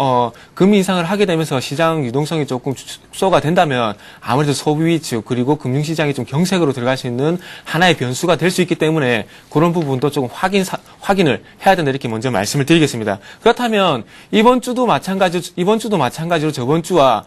금리 인상을 하게 되면서 시장 유동성이 조금 축소가 된다면 아무래도 소비 위축 그리고 금융시장이 좀 경색으로 들어갈 수 있는 하나의 변수가 될 수 있기 때문에 그런 부분도 조금 확인을 해야 된다 이렇게 먼저 말씀을 드리겠습니다. 그렇다면 이번 주도 마찬가지로 저번 주와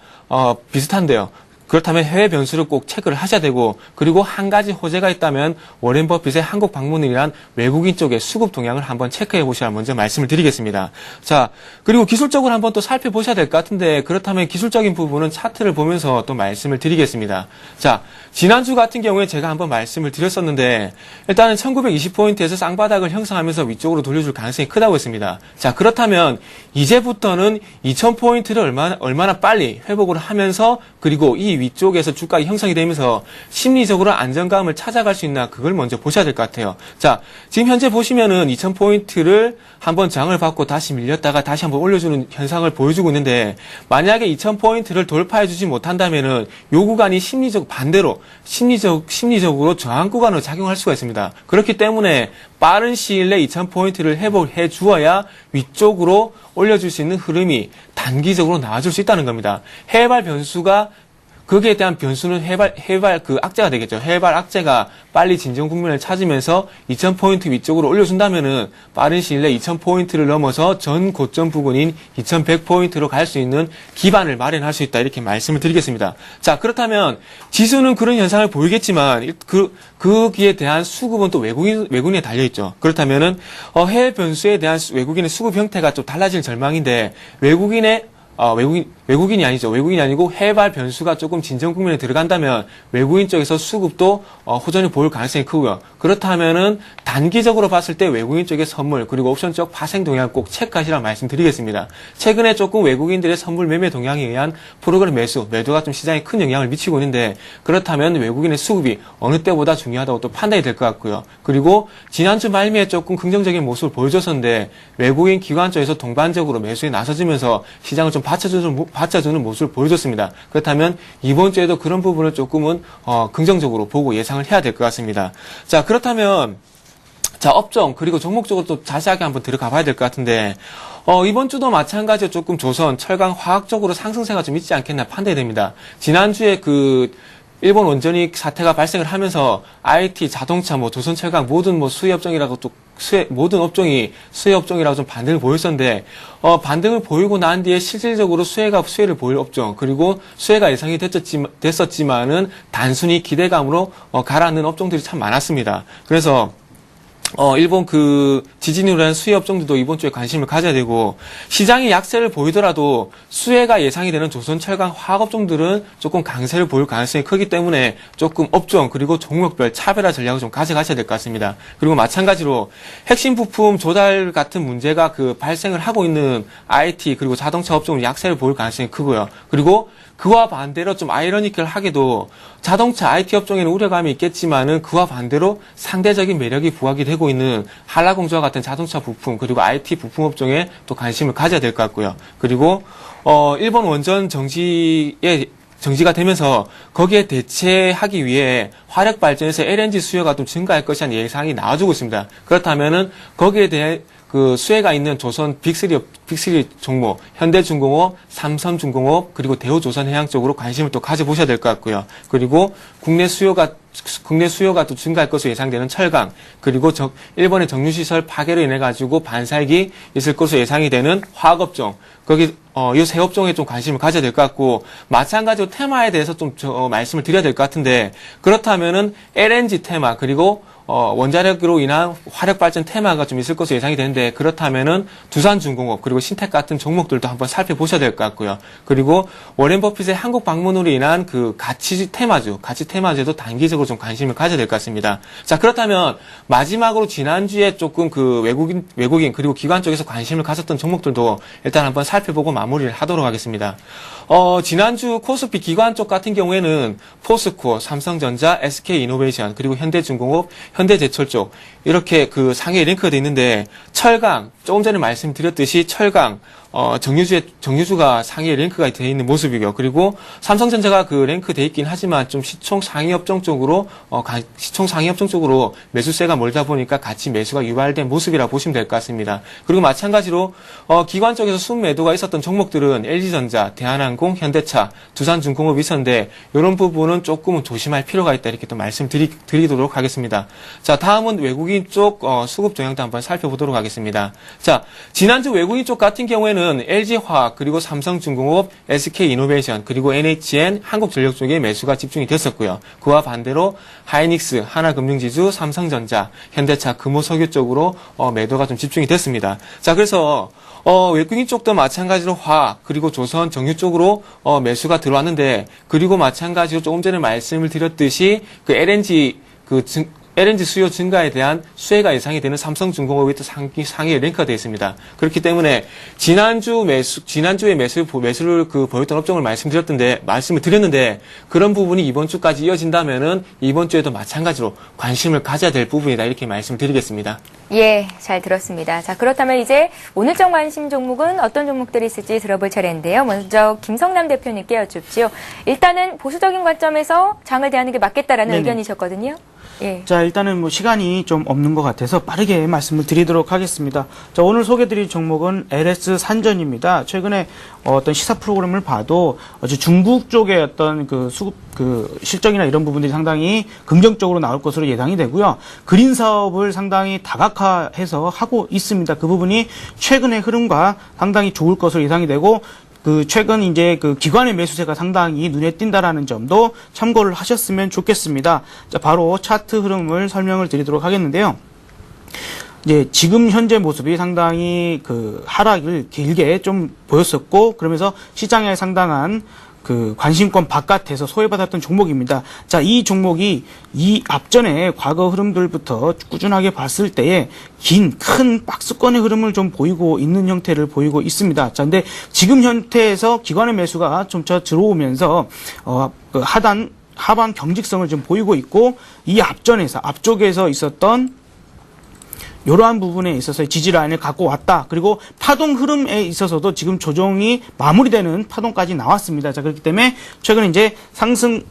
비슷한데요. 그렇다면 해외 변수를 꼭 체크를 하셔야 되고, 그리고 한 가지 호재가 있다면 워렌 버핏의 한국 방문이란 외국인 쪽의 수급 동향을 한번 체크해 보셔야 먼저 말씀을 드리겠습니다. 자, 그리고 기술적으로 한번 또 살펴보셔야 될 것 같은데, 그렇다면 기술적인 부분은 차트를 보면서 또 말씀을 드리겠습니다. 자, 지난주 같은 경우에 제가 한번 말씀을 드렸었는데, 일단은 1920포인트에서 쌍바닥을 형성하면서 위쪽으로 돌려줄 가능성이 크다고 했습니다. 자, 그렇다면 이제부터는 2000포인트를 얼마나 빨리 회복을 하면서, 그리고 이 위쪽에서 주가가 형성이 되면서 심리적으로 안정감을 찾아갈 수 있나, 그걸 먼저 보셔야 될 것 같아요. 자, 지금 현재 보시면은 2000포인트를 한번 저항을 받고 다시 밀렸다가 다시 한번 올려주는 현상을 보여주고 있는데, 만약에 2000포인트를 돌파해주지 못한다면은 요 구간이 반대로 심리적으로 저항 구간으로 작용할 수가 있습니다. 그렇기 때문에 빠른 시일 내 2000포인트를 회복해 주어야 위쪽으로 올려줄 수 있는 흐름이 단기적으로 나와줄 수 있다는 겁니다. 해발 변수가, 거기에 대한 변수는 해발 그 악재가 되겠죠. 해발 악재가 빨리 진정 국면을 찾으면서 2000포인트 위쪽으로 올려준다면은 빠른 시일 내 2000포인트를 넘어서 전 고점 부근인 2100포인트로 갈 수 있는 기반을 마련할 수 있다, 이렇게 말씀을 드리겠습니다. 자, 그렇다면 지수는 그런 현상을 보이겠지만 거기에 대한 수급은 또 외국인에 달려있죠. 그렇다면은 해외 변수에 대한 외국인의 수급 형태가 좀 달라질 전망인데, 외국인이 아니고 해발 변수가 조금 진정 국면에 들어간다면 외국인 쪽에서 수급도 호전을 보일 가능성이 크고요. 그렇다면은 단기적으로 봤을 때 외국인 쪽의 선물, 그리고 옵션 쪽 파생 동향을 꼭 체크하시라고 말씀드리겠습니다. 최근에 조금 외국인들의 선물 매매 동향에 의한 프로그램 매도가 좀 시장에 큰 영향을 미치고 있는데, 그렇다면 외국인의 수급이 어느 때보다 중요하다고 또 판단이 될 것 같고요. 그리고 지난주 말미에 조금 긍정적인 모습을 보여줬었는데, 외국인 기관 쪽에서 동반적으로 매수에 나서지면서 시장을 좀 받쳐주는 모습을 보여줬습니다. 그렇다면 이번 주에도 그런 부분을 조금은 긍정적으로 보고 예상을 해야 될 것 같습니다. 자, 그렇다면 업종 그리고 종목적으로 또 자세하게 한번 들어가 봐야 될 것 같은데, 이번 주도 마찬가지로 조금 조선, 철강, 화학 쪽으로 상승세가 좀 있지 않겠나 판단이 됩니다. 지난주에 일본 원전이 사태가 발생을 하면서 IT, 자동차, 조선철강 모든 모든 업종이 수혜 업종이라고 좀 반등을 보였었는데, 반등을 보이고 난 뒤에 실질적으로 수혜를 보일 업종, 그리고 수혜가 예상이 됐었지만은 단순히 기대감으로 가라앉는 업종들이 참 많았습니다. 그래서 일본 지진으로 인한 수혜 업종들도 이번 주에 관심을 가져야 되고, 시장이 약세를 보이더라도 수혜가 예상이 되는 조선, 철강, 화학 업종들은 조금 강세를 보일 가능성이 크기 때문에 조금 업종 그리고 종목별 차별화 전략을 좀 가져가셔야 될 것 같습니다. 그리고 마찬가지로 핵심 부품 조달 같은 문제가 발생을 하고 있는 IT 그리고 자동차 업종은 약세를 보일 가능성이 크고요. 그리고 그와 반대로 좀 아이러니컬하게도 자동차 IT 업종에는 우려감이 있겠지만은 그와 반대로 상대적인 매력이 부각이 되고 있는 한라공주와 같은 자동차 부품 그리고 IT 부품 업종에 또 관심을 가져야 될 것 같고요. 그리고 일본 원전 정지가 되면서 거기에 대체하기 위해 화력 발전에서 LNG 수요가 좀 증가할 것이라는 예상이 나와주고 있습니다. 그렇다면은 거기에 대해 수혜가 있는 조선 빅3 종목, 현대중공업, 삼성중공업, 그리고 대우조선해양 쪽으로 관심을 또 가져보셔야 될 것 같고요. 그리고 국내 수요가 또 증가할 것으로 예상되는 철강, 그리고 일본의 정유시설 파괴로 인해 가지고 반사익이 있을 것으로 예상이 되는 화학업종, 이 세 업종에 좀 관심을 가져야 될 것 같고, 마찬가지로 테마에 대해서 좀 말씀을 드려야 될 것 같은데, 그렇다면은 LNG 테마, 그리고 원자력으로 인한 화력 발전 테마가 좀 있을 것으로 예상이 되는데, 그렇다면은 두산중공업 그리고 신텍 같은 종목들도 한번 살펴보셔야 될 것 같고요. 그리고 워렌 버핏의 한국 방문으로 인한 가치 테마주도 단기적으로 좀 관심을 가져야 될 것 같습니다. 자, 그렇다면 마지막으로 지난주에 조금 외국인 그리고 기관 쪽에서 관심을 가졌던 종목들도 일단 한번 살펴보고 마무리를 하도록 하겠습니다. 지난주 코스피 기관 쪽 같은 경우에는 포스코, 삼성전자, SK이노베이션, 그리고 현대중공업, 현대제철 쪽 이렇게 상위에 랭크가 되어 있는데, 철강, 조금 전에 말씀드렸듯이 철강, 정유주가 상위에 랭크가 되어 있는 모습이고요. 그리고 삼성전자가 랭크 되어 있긴 하지만 좀 시총 상위 업종 쪽으로 매수세가 몰다 보니까 같이 매수가 유발된 모습이라고 보시면 될 것 같습니다. 그리고 마찬가지로 기관 쪽에서 순매도가 있었던 종목들은 LG전자, 대한항공, 현대차, 두산중공업이 있었는데, 이런 부분은 조금은 조심할 필요가 있다, 이렇게 또 말씀드리도록 하겠습니다. 자, 다음은 외국인 쪽 수급 동향도 한번 살펴보도록 하겠습니다. 자, 지난주 외국인 쪽 같은 경우에는 LG화학 그리고 삼성중공업, SK이노베이션 그리고 NHN, 한국전력 쪽에 매수가 집중이 됐었고요. 그와 반대로 하이닉스, 하나금융지주, 삼성전자, 현대차, 금호석유 쪽으로 매도가 좀 집중이 됐습니다. 자, 그래서 외국인 쪽도 마찬가지로 화학 그리고 조선 정유 쪽으로 매수가 들어왔는데, 그리고 마찬가지로 조금 전에 말씀을 드렸듯이 그 LNG 수요 증가에 대한 수혜가 예상이 되는 삼성중공업이 또 상위에 랭크가 되어 있습니다. 그렇기 때문에 지난주에 매수를 보였던 업종을 말씀을 드렸는데 그런 부분이 이번 주까지 이어진다면은 이번 주에도 마찬가지로 관심을 가져야 될 부분이다, 이렇게 말씀드리겠습니다. 예, 잘 들었습니다. 자, 그렇다면 이제 오늘적 관심 종목은 어떤 종목들이 있을지 들어볼 차례인데요. 먼저 김성남 대표님께 여쭙지요. 일단은 보수적인 관점에서 장을 대하는 게 맞겠다라는 네네. 의견이셨거든요. 예. 자, 일단은 뭐 시간이 좀 없는 것 같아서 빠르게 말씀을 드리도록 하겠습니다. 자, 오늘 소개드릴 종목은 LS 산전입니다. 최근에 어떤 시사 프로그램을 봐도 중국 쪽의 어떤 수급 실적이나 이런 부분들이 상당히 긍정적으로 나올 것으로 예상이 되고요. 그린 사업을 상당히 다각화해서 하고 있습니다. 그 부분이 최근의 흐름과 상당히 좋을 것으로 예상이 되고, 최근 이제 기관의 매수세가 상당히 눈에 띈다라는 점도 참고를 하셨으면 좋겠습니다. 자, 바로 차트 흐름을 설명을 드리도록 하겠는데요. 이제 지금 현재 모습이 상당히 하락을 길게 좀 보였었고, 그러면서 시장에 상당한 관심권 바깥에서 소외받았던 종목입니다. 자, 이 종목이 이 앞전에 과거 흐름들부터 꾸준하게 봤을 때에 큰 박스권의 흐름을 좀 보이고 있는 형태를 보이고 있습니다. 자, 근데 지금 형태에서 기관의 매수가 좀 들어오면서, 하방 경직성을 좀 보이고 있고, 이 앞쪽에서 있었던 이러한 부분에 있어서 지지라인을 갖고 왔다. 그리고 파동 흐름에 있어서도 지금 조정이 마무리되는 파동까지 나왔습니다. 자, 그렇기 때문에 최근에 이제 상승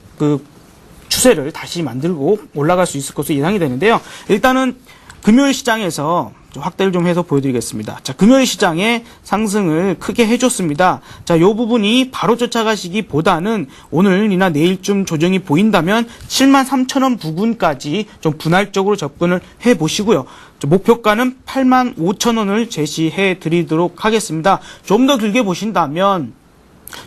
추세를 다시 만들고 올라갈 수 있을 것으로 예상이 되는데요. 일단은 금요일 시장에서 좀 확대를 좀 해서 보여드리겠습니다. 자, 금요일 시장에 상승을 크게 해줬습니다. 자, 요 부분이 바로 쫓아가시기보다는 오늘이나 내일쯤 조정이 보인다면 73,000원 부근까지 좀 분할적으로 접근을 해보시고요. 목표가는 85,000원을 제시해 드리도록 하겠습니다. 좀 더 길게 보신다면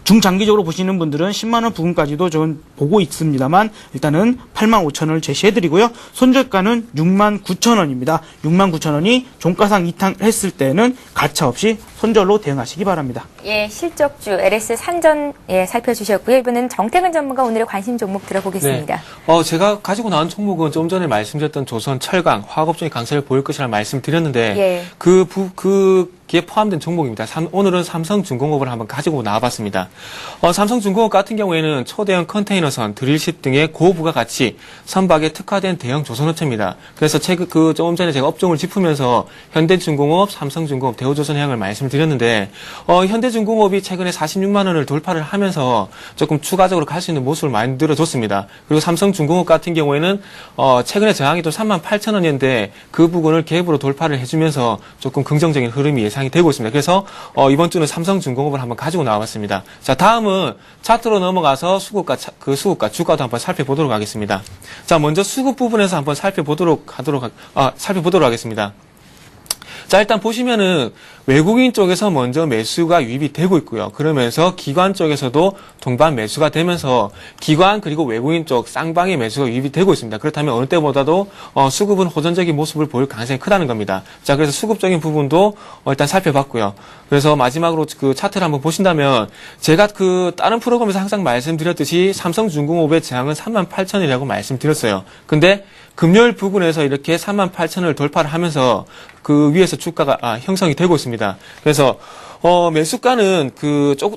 중장기적으로 보시는 분들은 10만원 부근까지도 좀 보고 있습니다만, 일단은 85,000원을 제시해드리고요. 손절가는 69,000원입니다. 69,000원이 종가상 이탈했을 때는 가차없이 손절로 대응하시기 바랍니다. 예, 실적주 LS 산전 살펴주셨고요. 이번엔 정태근 전문가 오늘의 관심 종목 들어보겠습니다. 네. 제가 가지고 나온 종목은 좀 전에 말씀드렸던 조선, 철강, 화학업종의 강세를 보일 것이라는 말씀드렸는데, 예. 기에 포함된 종목입니다. 오늘은 삼성중공업을 한번 가지고 나와봤습니다. 삼성중공업 같은 경우에는 초대형 컨테이너선, 드릴십 등의 고부가가치 선박에 특화된 대형 조선업체입니다. 그래서 조금 전에 제가 업종을 짚으면서 현대중공업, 삼성중공업, 대우조선해양을 말씀드렸는데, 현대중공업이 최근에 46만 원을 돌파를 하면서 조금 추가적으로 갈 수 있는 모습을 만들어줬습니다. 그리고 삼성중공업 같은 경우에는 최근에 저항이 또 38,000원이었는데 그 부분을 갭으로 돌파를 해주면서 조금 긍정적인 흐름이 예상이 되고 있습니다. 그래서 이번 주는 삼성중공업을 한번 가지고 나와봤습니다. 자, 다음은 차트로 넘어가서 수급과 주가도 한번 살펴보도록 하겠습니다. 자, 먼저 수급 부분에서 한번 살펴보도록 하겠습니다. 자, 일단 보시면은 외국인 쪽에서 먼저 매수가 유입이 되고 있고요. 그러면서 기관 쪽에서도 동반 매수가 되면서 기관 그리고 외국인 쪽 쌍방의 매수가 유입이 되고 있습니다. 그렇다면 어느 때보다도 수급은 호전적인 모습을 보일 가능성이 크다는 겁니다. 자, 그래서 수급적인 부분도 일단 살펴봤고요. 그래서 마지막으로 차트를 한번 보신다면 제가 다른 프로그램에서 항상 말씀드렸듯이 삼성중공업의 저항은 38,000원이라고 말씀드렸어요. 근데 금요일 부근에서 이렇게 38,000원을 돌파를 하면서 그 위에서 주가가 형성이 되고 있습니다. 그래서 매수가는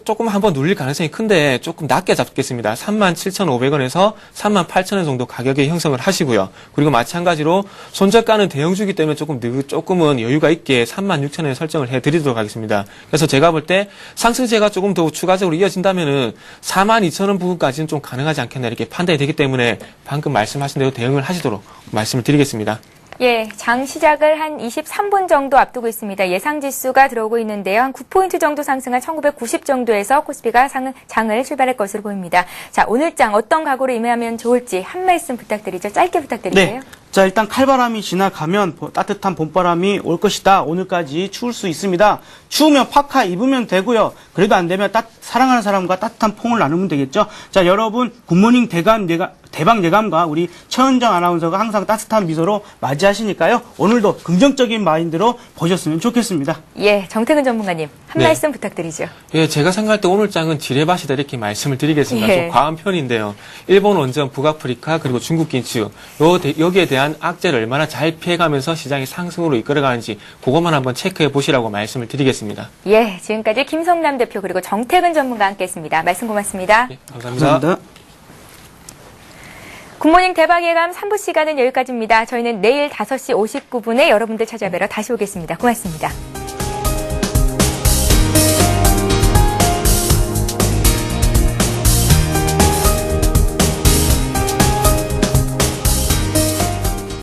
조금 한번 눌릴 가능성이 큰데 조금 낮게 잡겠습니다. 37,500원에서 38,000원 정도 가격의 형성을 하시고요. 그리고 마찬가지로 손절가는 대형주기 때문에 조금은 여유가 있게 36,000원에 설정을 해드리도록 하겠습니다. 그래서 제가 볼 때 상승세가 조금 더 추가적으로 이어진다면은 42,000원 부분까지는 좀 가능하지 않겠나 이렇게 판단이 되기 때문에 방금 말씀하신 대로 대응을 하시도록 말씀을 드리겠습니다. 예, 장 시작을 한 23분 정도 앞두고 있습니다. 예상 지수가 들어오고 있는데요. 한 9포인트 정도 상승한 1990 정도에서 코스피가 장을 출발할 것으로 보입니다. 자, 오늘 장 어떤 각오로 임하면 좋을지 한 말씀 부탁드리죠. 짧게 부탁드릴게요. 네. 자, 일단 칼바람이 지나가면 따뜻한 봄바람이 올 것이다. 오늘까지 추울 수 있습니다. 추우면 파카 입으면 되고요. 그래도 안 되면 사랑하는 사람과 따뜻한 퐁을 나누면 되겠죠. 자, 여러분 굿모닝 대박 예감과 우리 최은정 아나운서가 항상 따뜻한 미소로 맞이하시니까요. 오늘도 긍정적인 마인드로 보셨으면 좋겠습니다. 예, 정태근 전문가님 한 네. 말씀 부탁드리죠. 예, 제가 생각할 때 오늘 장은 지뢰밭이다 이렇게 말씀을 드리겠습니다. 예. 좀 과한 편인데요. 일본 원전, 북아프리카 그리고 중국 긴축 여기에 대한 악재를 얼마나 잘 피해가면서 시장이 상승으로 이끌어가는지 그것만 한번 체크해 보시라고 말씀을 드리겠습니다. 예, 지금까지 김성남 대표 그리고 정태근 전문가와 함께했습니다. 말씀 고맙습니다. 예, 감사합니다. 감사합니다. 굿모닝 대박 예감 3부 시간은 여기까지입니다. 저희는 내일 5시 59분에 여러분들 찾아뵈러 다시 오겠습니다. 고맙습니다.